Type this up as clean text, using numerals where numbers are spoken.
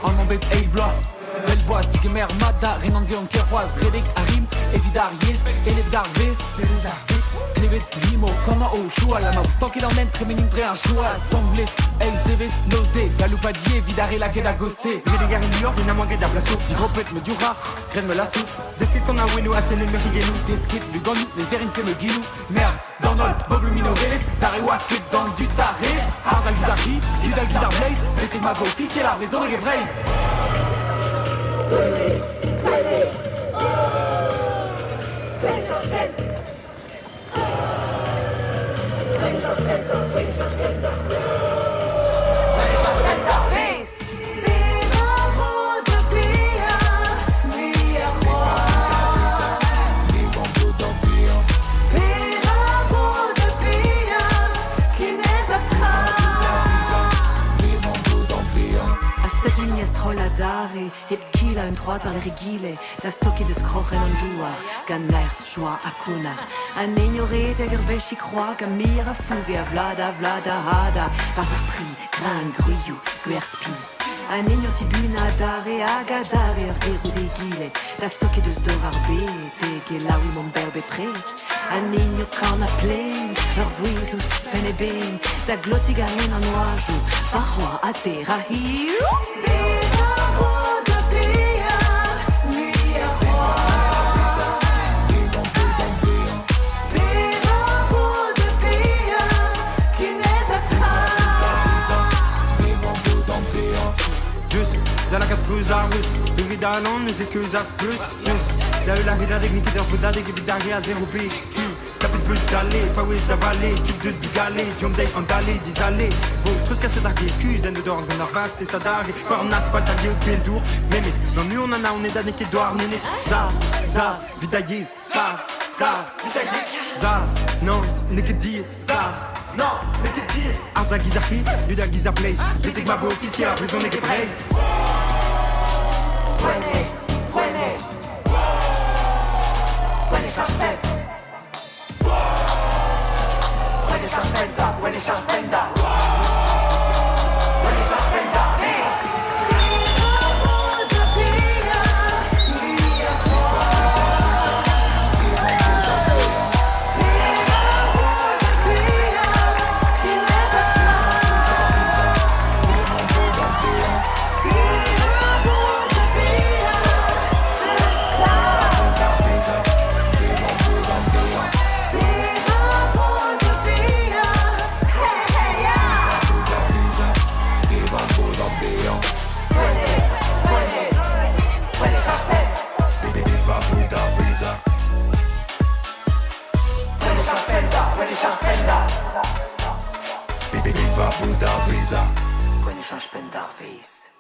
en embête Eibla. Velbois, Tigemer, Mada, Renan Vion, Keroise, Redek, Arim, Evidar, Yes, Elevdar, Ves, Klevet, Vimo, Kona, O, Shua, la Maus, tant qu'il en est, Tremening, Dre, un Shua, Songles, Els, Deves, Nosde, Galupadier, Vidare, la Geda, Ghosté, Redegar in New York, Dina Mangeda, Blasso, Digropet, me Dura, Gren, me Lassou, Deskit qu'on a Wenu, Astene, Merigenu, Deskit, Lugonu, les Erin, que me Guilou, Merde, Donald, Bob, Luminoré, Darewas, Kit, dans du Taré, Arzal, Gizarchi, Hidal, Gizar, Blaze, Mettez ma voix officielle, la raison, les Braise. Het kila un droit vers les rigile, das toki de skrochen en douar, ganers joie a kunar. Un ignoré de gerveshi croix, gamira fuge a vlada hada, pas a pri, gran gruyou, guerspis. Un igno tibuna dare agadare ergeru de gile, das toki de sdorar bete, que la oui mon berbe pré. Un igno can a plein, vuisus pene ben, da glotiga en an oajou, paroi a terra hiu. Dans la 4 Rus, de vida non, nous c'est que ça plus. Là la vida des niques d'un de vida à 0 p. Tapis de bus d'aller, pas oui d'avaler, type de bigalé, John Day en d'aller, 10 allées. Vos trucs cassés d'arrière, cuisine de d'or, on a vaste et stadari. Pas en asphalte à gueule, bien dur, mémis. Non, nous on en a, on est d'années qui doivent mener. Zav, vida yiz, Zav, vida yiz, Zav, non, nique 10, Zav. Non, nique 10. Arza Gizahi, Yuda Giza Place. J'étais que ma voix officielle, après on est que Braise. Puede suspenda. Viva Buddha Visa. Puede suspender, face.